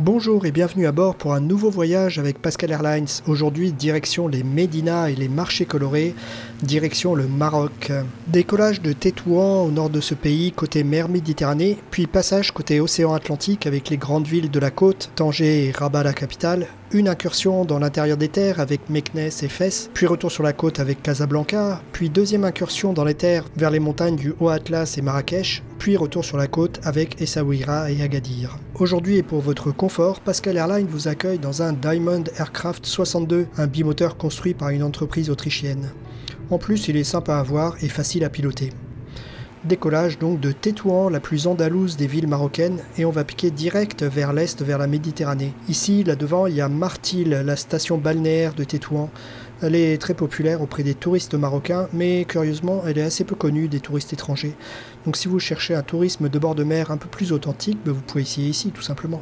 Bonjour et bienvenue à bord pour un nouveau voyage avec Pascal Airlines. Aujourd'hui, direction les Médinas et les marchés colorés, direction le Maroc. Décollage de Tétouan au nord de ce pays, côté mer Méditerranée, puis passage côté océan Atlantique avec les grandes villes de la côte, Tanger et Rabat la capitale, une incursion dans l'intérieur des terres avec Meknès et Fès, puis retour sur la côte avec Casablanca, puis deuxième incursion dans les terres vers les montagnes du Haut Atlas et Marrakech, puis retour sur la côte avec Essaouira et Agadir. Aujourd'hui et pour votre confort, Pascal Airlines vous accueille dans un Diamond Aircraft 62, un bimoteur construit par une entreprise autrichienne. En plus, il est sympa à voir et facile à piloter. Décollage donc de Tétouan, la plus andalouse des villes marocaines, et on va piquer direct vers l'est, vers la Méditerranée. Ici, là devant, il y a Martil, la station balnéaire de Tétouan. Elle est très populaire auprès des touristes marocains, mais curieusement, elle est assez peu connue des touristes étrangers. Donc si vous cherchez un tourisme de bord de mer un peu plus authentique, vous pouvez essayer ici, tout simplement.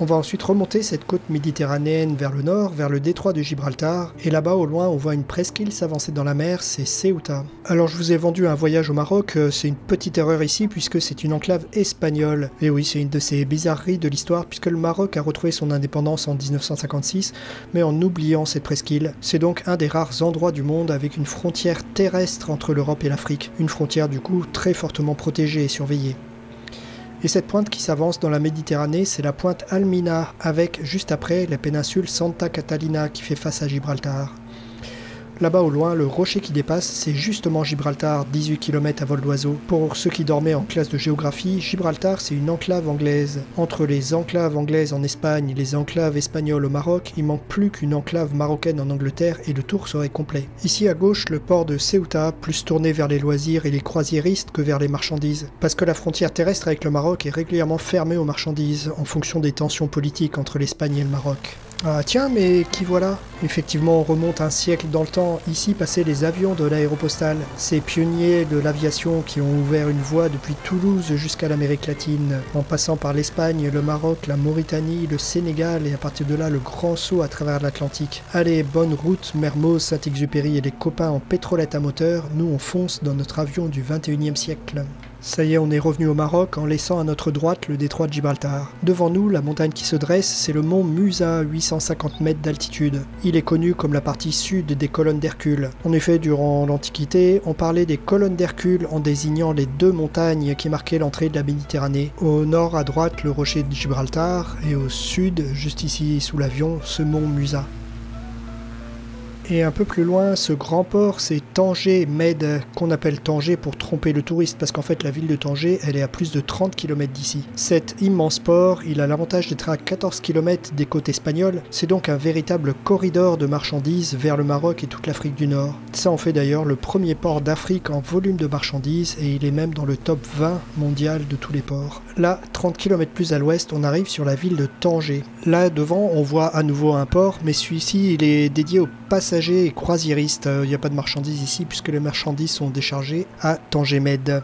On va ensuite remonter cette côte méditerranéenne vers le nord, vers le détroit de Gibraltar, et là-bas au loin on voit une presqu'île s'avancer dans la mer, c'est Ceuta. Alors je vous ai vendu un voyage au Maroc, c'est une petite erreur ici puisque c'est une enclave espagnole. Et oui, c'est une de ces bizarreries de l'histoire puisque le Maroc a retrouvé son indépendance en 1956, mais en oubliant cette presqu'île. C'est donc un des rares endroits du monde avec une frontière terrestre entre l'Europe et l'Afrique, une frontière du coup très fortement protégée et surveillée. Et cette pointe qui s'avance dans la Méditerranée, c'est la pointe Almina, avec juste après la péninsule Santa Catalina qui fait face à Gibraltar. Là-bas au loin, le rocher qui dépasse, c'est justement Gibraltar, 18 km à vol d'oiseau. Pour ceux qui dormaient en classe de géographie, Gibraltar c'est une enclave anglaise. Entre les enclaves anglaises en Espagne et les enclaves espagnoles au Maroc, il manque plus qu'une enclave marocaine en Angleterre et le tour serait complet. Ici à gauche, le port de Ceuta, plus tourné vers les loisirs et les croisiéristes que vers les marchandises. Parce que la frontière terrestre avec le Maroc est régulièrement fermée aux marchandises, en fonction des tensions politiques entre l'Espagne et le Maroc. Ah tiens, mais qui voilà? Effectivement, on remonte un siècle dans le temps. Ici passaient les avions de l'aéropostale, ces pionniers de l'aviation qui ont ouvert une voie depuis Toulouse jusqu'à l'Amérique latine, en passant par l'Espagne, le Maroc, la Mauritanie, le Sénégal et à partir de là le grand saut à travers l'Atlantique. Allez, bonne route, Mermoz, Saint-Exupéry et les copains en pétrolette à moteur, nous on fonce dans notre avion du 21e siècle. Ça y est, on est revenu au Maroc en laissant à notre droite le détroit de Gibraltar. Devant nous, la montagne qui se dresse, c'est le mont Musa, 850 mètres d'altitude. Il est connu comme la partie sud des colonnes d'Hercule. En effet, durant l'Antiquité, on parlait des colonnes d'Hercule en désignant les deux montagnes qui marquaient l'entrée de la Méditerranée. Au nord, à droite, le rocher de Gibraltar, et au sud, juste ici sous l'avion, ce mont Musa. Et un peu plus loin, ce grand port, c'est Tanger Med, qu'on appelle Tanger pour tromper le touriste, parce qu'en fait la ville de Tanger, elle est à plus de 30 km d'ici. Cet immense port, il a l'avantage d'être à 14 km des côtes espagnoles, c'est donc un véritable corridor de marchandises vers le Maroc et toute l'Afrique du Nord. Ça en fait d'ailleurs le premier port d'Afrique en volume de marchandises, et il est même dans le top 20 mondial de tous les ports. Là, 30 km plus à l'ouest, on arrive sur la ville de Tanger. Là, devant, on voit à nouveau un port, mais celui-ci, il est dédié aux passagers et croisiéristes. Il n'y a pas de marchandises ici puisque les marchandises sont déchargées à Tanger Med.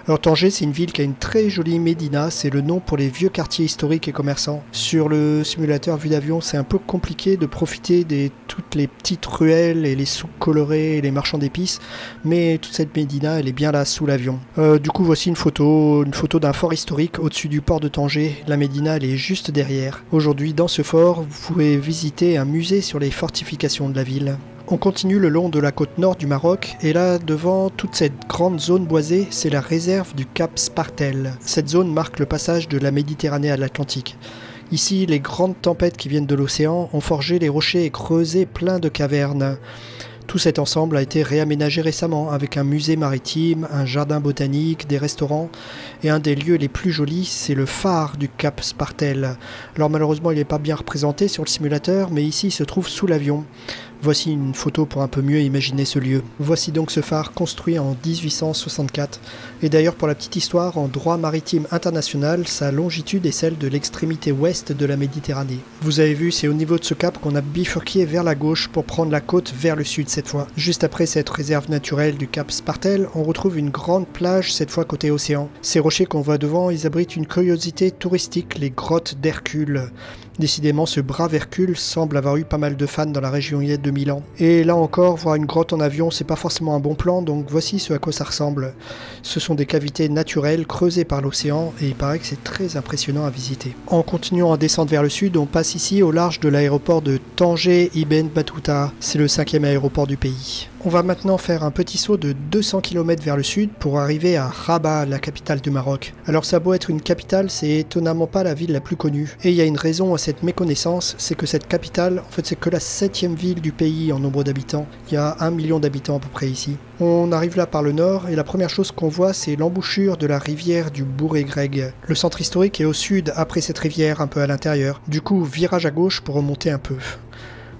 Alors Tanger, c'est une ville qui a une très jolie médina, c'est le nom pour les vieux quartiers historiques et commerçants. Sur le simulateur vue d'avion, c'est un peu compliqué de profiter de toutes les petites ruelles et les souks colorés et les marchands d'épices, mais toute cette médina, elle est bien là sous l'avion. Du coup, voici une photo d'un fort historique au-dessus du port de Tanger. La médina, elle est juste derrière. Aujourd'hui, dans ce fort, vous pouvez visiter un musée sur les fortifications de la ville. On continue le long de la côte nord du Maroc et là devant toute cette grande zone boisée, c'est la réserve du Cap Spartel. Cette zone marque le passage de la Méditerranée à l'Atlantique. Ici, les grandes tempêtes qui viennent de l'océan ont forgé les rochers et creusé plein de cavernes. Tout cet ensemble a été réaménagé récemment avec un musée maritime, un jardin botanique, des restaurants et un des lieux les plus jolis, c'est le phare du Cap Spartel. Alors malheureusement il n'est pas bien représenté sur le simulateur mais ici il se trouve sous l'avion. Voici une photo pour un peu mieux imaginer ce lieu. Voici donc ce phare construit en 1864. Et d'ailleurs pour la petite histoire, en droit maritime international, sa longitude est celle de l'extrémité ouest de la Méditerranée. Vous avez vu, c'est au niveau de ce cap qu'on a bifurqué vers la gauche pour prendre la côte vers le sud cette fois. Juste après cette réserve naturelle du Cap Spartel, on retrouve une grande plage, cette fois côté océan. Ces rochers qu'on voit devant, ils abritent une curiosité touristique, les grottes d'Hercule. Décidément, ce brave Hercule semble avoir eu pas mal de fans dans la région de 2000 ans. Et là encore, voir une grotte en avion, c'est pas forcément un bon plan, donc voici ce à quoi ça ressemble. Ce sont des cavités naturelles creusées par l'océan et il paraît que c'est très impressionnant à visiter. En continuant à descendre vers le sud, on passe ici au large de l'aéroport de Tanger Ibn Battuta. C'est le 5e aéroport du pays. On va maintenant faire un petit saut de 200 km vers le sud pour arriver à Rabat, la capitale du Maroc. Alors ça a beau être une capitale, c'est étonnamment pas la ville la plus connue. Et il y a une raison à cette méconnaissance, c'est que cette capitale, en fait c'est que la 7e ville du pays en nombre d'habitants. Il y a 1 million d'habitants à peu près ici. On arrive là par le nord et la première chose qu'on voit c'est l'embouchure de la rivière du Bourg-et-Greg. Le centre historique est au sud après cette rivière, un peu à l'intérieur. Du coup, virage à gauche pour remonter un peu.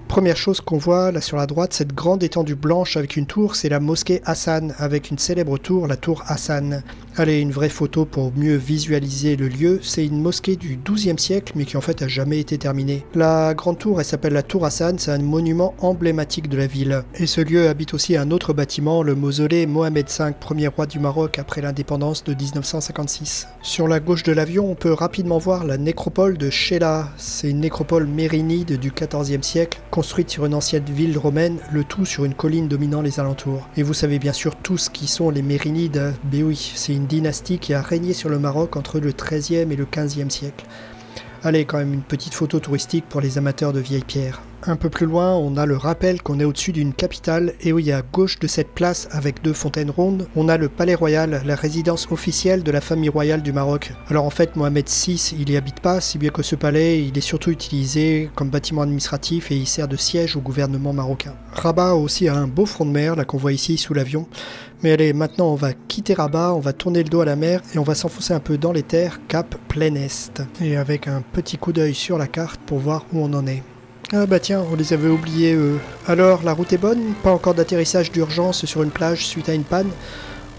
Première chose qu'on voit là sur la droite, cette grande étendue blanche avec une tour, c'est la mosquée Hassan, avec une célèbre tour, la tour Hassan. Allez, une vraie photo pour mieux visualiser le lieu. C'est une mosquée du XIIe siècle, mais qui en fait a jamais été terminée. La grande tour, elle s'appelle la tour Hassan, c'est un monument emblématique de la ville. Et ce lieu habite aussi un autre bâtiment, le mausolée Mohamed V, premier roi du Maroc après l'indépendance de 1956. Sur la gauche de l'avion, on peut rapidement voir la nécropole de Chella. C'est une nécropole mérinide du XIVe siècle, construite sur une ancienne ville romaine, le tout sur une colline dominant les alentours. Et vous savez bien sûr tous qui sont les Mérinides. Ben oui, c'est une dynastie qui a régné sur le Maroc entre le XIIIe et le XVe siècle. Allez, quand même une petite photo touristique pour les amateurs de vieilles pierres. Un peu plus loin, on a le rappel qu'on est au-dessus d'une capitale, et oui, à gauche de cette place, avec 2 fontaines rondes, on a le Palais Royal, la résidence officielle de la famille royale du Maroc. Alors en fait, Mohamed VI, il y habite pas, si bien que ce palais, il est surtout utilisé comme bâtiment administratif et il sert de siège au gouvernement marocain. Rabat aussi a un beau front de mer, là qu'on voit ici sous l'avion. Mais allez, maintenant on va quitter Rabat, on va tourner le dos à la mer et on va s'enfoncer un peu dans les terres, cap plein est. Et avec un petit coup d'œil sur la carte pour voir où on en est. Ah bah tiens, on les avait oubliés eux. Alors, la route est bonne? Pas encore d'atterrissage d'urgence sur une plage suite à une panne?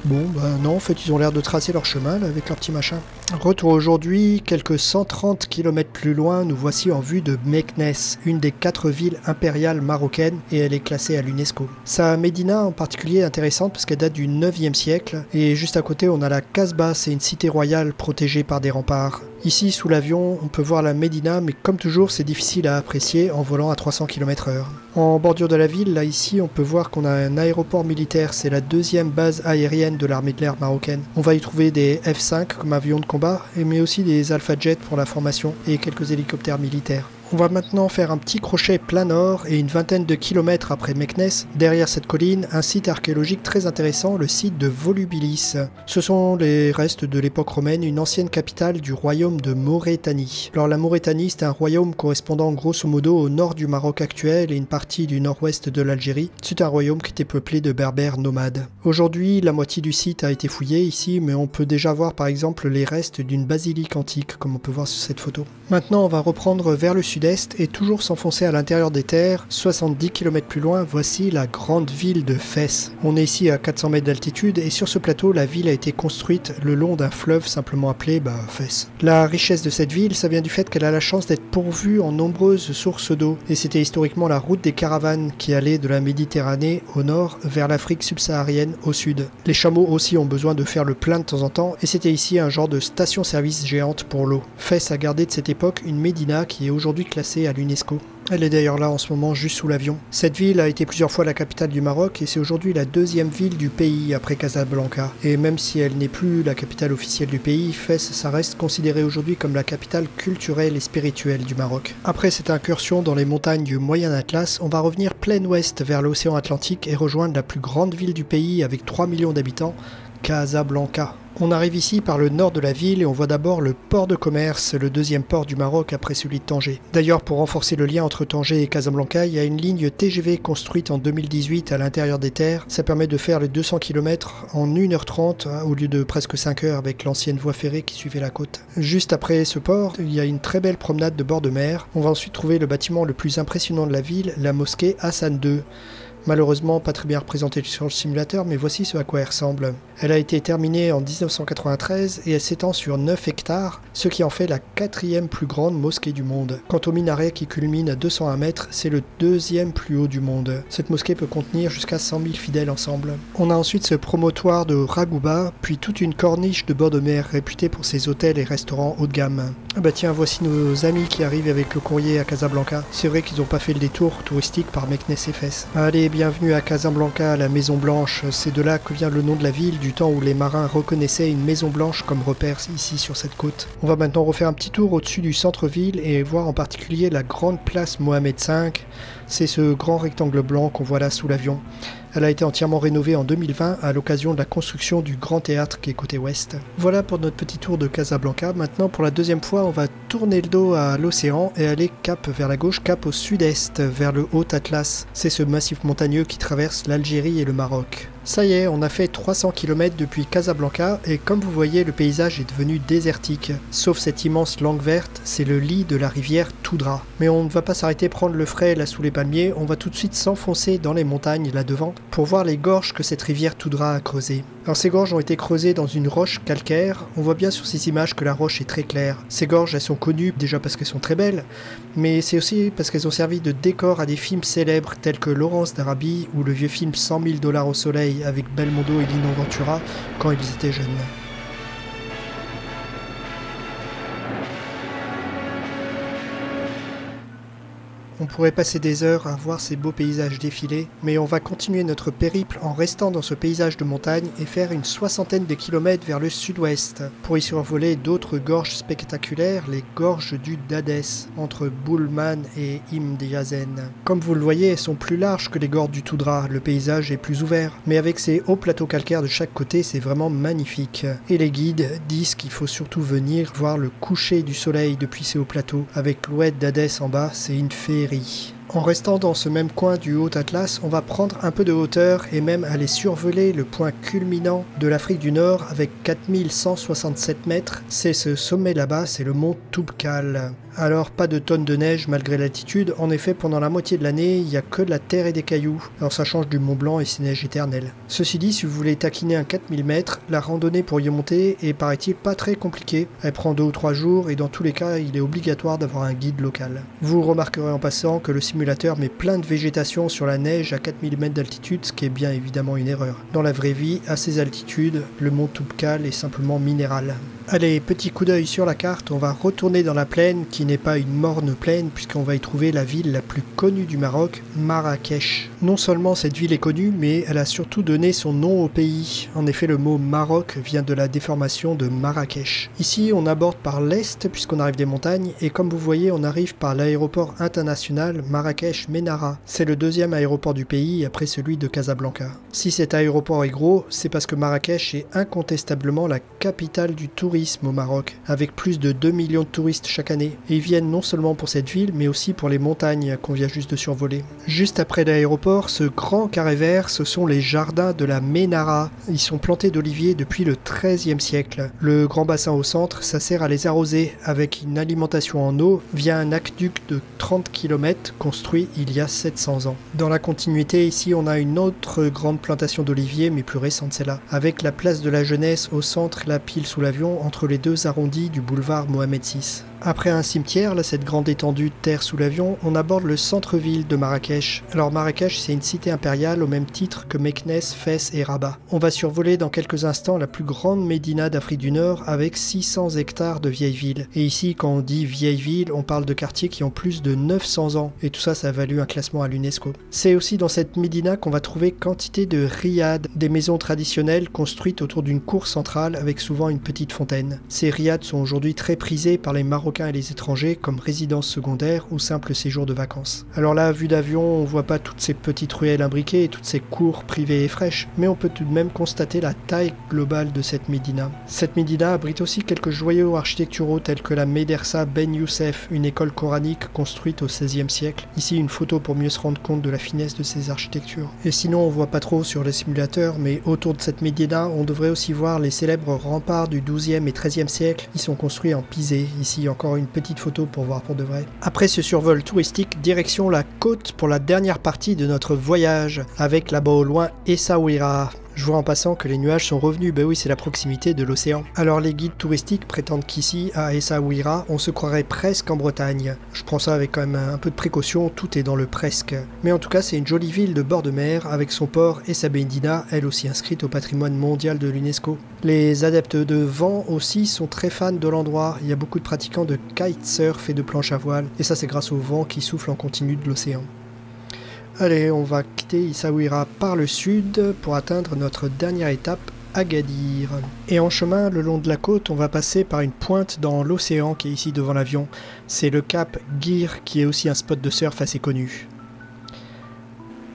Bon, bah non, en fait, ils ont l'air de tracer leur chemin là, avec leur petit machin. Retour aujourd'hui, quelques 130 km plus loin, nous voici en vue de Meknès, une des 4 villes impériales marocaines, et elle est classée à l'UNESCO. Sa médina en particulier est intéressante parce qu'elle date du 9e siècle, et juste à côté on a la Casbah, c'est une cité royale protégée par des remparts. Ici, sous l'avion, on peut voir la médina, mais comme toujours, c'est difficile à apprécier en volant à 300 km/h. En bordure de la ville, là ici, on peut voir qu'on a un aéroport militaire, c'est la 2e base aérienne de l'armée de l'air marocaine. On va y trouver des F-5 comme avions de combat, mais aussi des Alpha Jet pour la formation et quelques hélicoptères militaires. On va maintenant faire un petit crochet plein nord et une vingtaine de kilomètres après Meknès, derrière cette colline, un site archéologique très intéressant, le site de Volubilis. Ce sont les restes de l'époque romaine, une ancienne capitale du royaume de Maurétanie. Alors la Maurétanie, c'est un royaume correspondant grosso modo au nord du Maroc actuel et une partie du nord-ouest de l'Algérie. C'est un royaume qui était peuplé de berbères nomades. Aujourd'hui, la moitié du site a été fouillée ici, mais on peut déjà voir par exemple les restes d'une basilique antique, comme on peut voir sur cette photo. Maintenant, on va reprendre vers le sud et toujours s'enfoncer à l'intérieur des terres. 70 km plus loin, voici la grande ville de Fès. On est ici à 400 mètres d'altitude et sur ce plateau, la ville a été construite le long d'un fleuve simplement appelé Fès. La richesse de cette ville, ça vient du fait qu'elle a la chance d'être pourvue en nombreuses sources d'eau et c'était historiquement la route des caravanes qui allait de la Méditerranée au nord vers l'Afrique subsaharienne au sud. Les chameaux aussi ont besoin de faire le plein de temps en temps et c'était ici un genre de station-service géante pour l'eau. Fès a gardé de cette époque une médina qui est aujourd'hui classée à l'UNESCO. Elle est d'ailleurs là en ce moment juste sous l'avion. Cette ville a été plusieurs fois la capitale du Maroc et c'est aujourd'hui la 2e ville du pays après Casablanca. Et même si elle n'est plus la capitale officielle du pays, Fès, ça reste considéré aujourd'hui comme la capitale culturelle et spirituelle du Maroc. Après cette incursion dans les montagnes du Moyen Atlas, on va revenir plein ouest vers l'océan Atlantique et rejoindre la plus grande ville du pays avec 3 millions d'habitants, Casablanca. On arrive ici par le nord de la ville et on voit d'abord le port de commerce, le 2e port du Maroc après celui de Tanger. D'ailleurs, pour renforcer le lien entre Tanger et Casablanca, il y a une ligne TGV construite en 2018 à l'intérieur des terres. Ça permet de faire les 200 km en 1h30 au lieu de presque 5 heures avec l'ancienne voie ferrée qui suivait la côte. Juste après ce port, il y a une très belle promenade de bord de mer. On va ensuite trouver le bâtiment le plus impressionnant de la ville, la mosquée Hassan II. Malheureusement, pas très bien représentée sur le simulateur, mais voici ce à quoi elle ressemble. Elle a été terminée en 1993 et elle s'étend sur 9 hectares, ce qui en fait la 4e plus grande mosquée du monde. Quant au minaret qui culmine à 201 mètres, c'est le 2e plus haut du monde. Cette mosquée peut contenir jusqu'à 100 000 fidèles ensemble. On a ensuite ce promontoire de Ragouba, puis toute une corniche de bord de mer réputée pour ses hôtels et restaurants haut de gamme. Ah bah tiens, voici nos amis qui arrivent avec le courrier à Casablanca. C'est vrai qu'ils n'ont pas fait le détour touristique par Meknès et Fès. Allez, bienvenue à Casablanca, la Maison Blanche. C'est de là que vient le nom de la ville, du temps où les marins reconnaissaient une Maison Blanche comme repère ici sur cette côte. On va maintenant refaire un petit tour au-dessus du centre-ville et voir en particulier la grande place Mohamed V. C'est ce grand rectangle blanc qu'on voit là sous l'avion. Elle a été entièrement rénovée en 2020 à l'occasion de la construction du Grand Théâtre qui est côté ouest. Voilà pour notre petit tour de Casablanca. Maintenant, pour la deuxième fois, on va tourner le dos à l'océan et aller cap vers la gauche, cap au sud-est, vers le Haut Atlas. C'est ce massif montagneux qui traverse l'Algérie et le Maroc. Ça y est, on a fait 300 km depuis Casablanca et comme vous voyez, le paysage est devenu désertique. Sauf cette immense langue verte, c'est le lit de la rivière Toudra. Mais on ne va pas s'arrêter prendre le frais là sous les palmiers, on va tout de suite s'enfoncer dans les montagnes là devant pour voir les gorges que cette rivière Toudra a creusées. Alors ces gorges ont été creusées dans une roche calcaire, on voit bien sur ces images que la roche est très claire. Ces gorges, elles sont connues déjà parce qu'elles sont très belles, mais c'est aussi parce qu'elles ont servi de décor à des films célèbres tels que Laurence d'Arabie ou le vieux film 100 000 $ au soleil avec Belmondo et Lino Ventura quand ils étaient jeunes. On pourrait passer des heures à voir ces beaux paysages défiler, mais on va continuer notre périple en restant dans ce paysage de montagne et faire une 60aine de kilomètres vers le sud-ouest, pour y survoler d'autres gorges spectaculaires, les gorges du Dadès, entre Boulman et Imdiazen. Comme vous le voyez, elles sont plus larges que les gorges du Toudra, le paysage est plus ouvert, mais avec ces hauts plateaux calcaires de chaque côté, c'est vraiment magnifique. Et les guides disent qu'il faut surtout venir voir le coucher du soleil depuis ces hauts plateaux, avec l'oued d'Hadès en bas, c'est une féerie. En restant dans ce même coin du Haut Atlas, on va prendre un peu de hauteur et même aller survoler le point culminant de l'Afrique du Nord avec 4167 mètres. C'est ce sommet là-bas, c'est le mont Toubkal. Alors pas de tonnes de neige malgré l'altitude, en effet pendant la moitié de l'année il n'y a que de la terre et des cailloux, alors ça change du Mont Blanc et ses neiges éternelles. Ceci dit, si vous voulez taquiner un 4000 mètres, la randonnée pour y monter est paraît-il pas très compliquée, elle prend 2 ou 3 jours et dans tous les cas il est obligatoire d'avoir un guide local. Vous remarquerez en passant que le simulateur met plein de végétation sur la neige à 4000 mètres d'altitude, ce qui est bien évidemment une erreur. Dans la vraie vie, à ces altitudes, le mont Toubkal est simplement minéral. Allez, petit coup d'œil sur la carte, on va retourner dans la plaine qui n'est pas une morne plaine puisqu'on va y trouver la ville la plus connue du Maroc, Marrakech. Non seulement cette ville est connue, mais elle a surtout donné son nom au pays. En effet, le mot Maroc vient de la déformation de Marrakech. Ici, on aborde par l'est puisqu'on arrive des montagnes et comme vous voyez, on arrive par l'aéroport international Marrakech-Menara. C'est le deuxième aéroport du pays après celui de Casablanca. Si cet aéroport est gros, c'est parce que Marrakech est incontestablement la capitale du tourisme au Maroc, avec plus de 2 millions de touristes chaque année. Et ils viennent non seulement pour cette ville, mais aussi pour les montagnes qu'on vient juste de survoler. Juste après l'aéroport, ce grand carré vert, ce sont les jardins de la Menara. Ils sont plantés d'oliviers depuis le XIIIe siècle. Le grand bassin au centre, ça sert à les arroser avec une alimentation en eau via un aqueduc de 30 km construit il y a 700 ans. Dans la continuité, ici, on a une autre grande plantation d'oliviers, mais plus récente celle-là, avec la place de la Jeunesse au centre, la pile sous l'avion, entre les deux arrondis du boulevard Mohamed VI. Après un cimetière, là, cette grande étendue de terre sous l'avion, on aborde le centre-ville de Marrakech. Alors Marrakech, c'est une cité impériale au même titre que Meknès, Fès et Rabat. On va survoler dans quelques instants la plus grande médina d'Afrique du Nord avec 600 hectares de vieilles villes. Et ici, quand on dit vieilles villes, on parle de quartiers qui ont plus de 900 ans. Et tout ça, ça a valu un classement à l'UNESCO. C'est aussi dans cette médina qu'on va trouver quantité de riads, des maisons traditionnelles construites autour d'une cour centrale avec souvent une petite fontaine. Ces riads sont aujourd'hui très prisés par les Marocains et les étrangers comme résidence secondaire ou simple séjour de vacances. Alors là, vue d'avion, on voit pas toutes ces petites ruelles imbriquées et toutes ces cours privées et fraîches, mais on peut tout de même constater la taille globale de cette médina. Cette médina abrite aussi quelques joyaux architecturaux tels que la Médersa Ben Youssef, une école coranique construite au XVIe siècle. Ici, une photo pour mieux se rendre compte de la finesse de ces architectures. Et sinon, on voit pas trop sur les simulateurs, mais autour de cette médina, on devrait aussi voir les célèbres remparts du XIIe et XIIIe siècle. Ils sont construits en pisé, ici en encore une petite photo pour voir pour de vrai. Après ce survol touristique, direction la côte pour la dernière partie de notre voyage, avec là-bas au loin Essaouira. Je vois en passant que les nuages sont revenus, bah oui c'est la proximité de l'océan. Alors les guides touristiques prétendent qu'ici, à Essaouira, on se croirait presque en Bretagne. Je prends ça avec quand même un peu de précaution, tout est dans le presque. Mais en tout cas c'est une jolie ville de bord de mer, avec son port et sa médina, elle aussi inscrite au patrimoine mondial de l'UNESCO. Les adeptes de vent aussi sont très fans de l'endroit, il y a beaucoup de pratiquants de kitesurf et de planche à voile, et ça c'est grâce au vent qui souffle en continu de l'océan. Allez, on va quitter Essaouira par le sud pour atteindre notre dernière étape, Agadir. Et en chemin, le long de la côte, on va passer par une pointe dans l'océan qui est ici devant l'avion. C'est le cap Gir qui est aussi un spot de surf assez connu.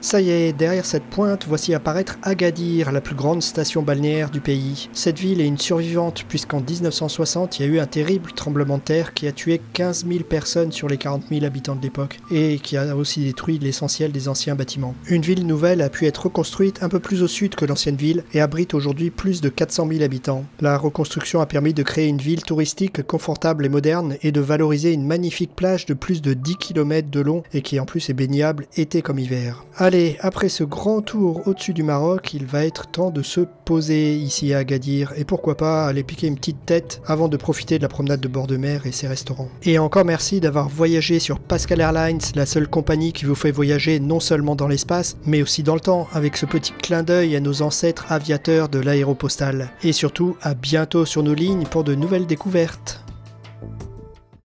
Ça y est, derrière cette pointe, voici apparaître Agadir, la plus grande station balnéaire du pays. Cette ville est une survivante puisqu'en 1960, il y a eu un terrible tremblement de terre qui a tué 15 000 personnes sur les 40 000 habitants de l'époque et qui a aussi détruit l'essentiel des anciens bâtiments. Une ville nouvelle a pu être reconstruite un peu plus au sud que l'ancienne ville et abrite aujourd'hui plus de 400 000 habitants. La reconstruction a permis de créer une ville touristique confortable et moderne et de valoriser une magnifique plage de plus de 10 km de long et qui en plus est baignable été comme hiver. Allez, après ce grand tour au-dessus du Maroc, il va être temps de se poser ici à Agadir et pourquoi pas aller piquer une petite tête avant de profiter de la promenade de bord de mer et ses restaurants. Et encore merci d'avoir voyagé sur Pascal Airlines, la seule compagnie qui vous fait voyager non seulement dans l'espace, mais aussi dans le temps, avec ce petit clin d'œil à nos ancêtres aviateurs de l'aéropostale. Et surtout, à bientôt sur nos lignes pour de nouvelles découvertes.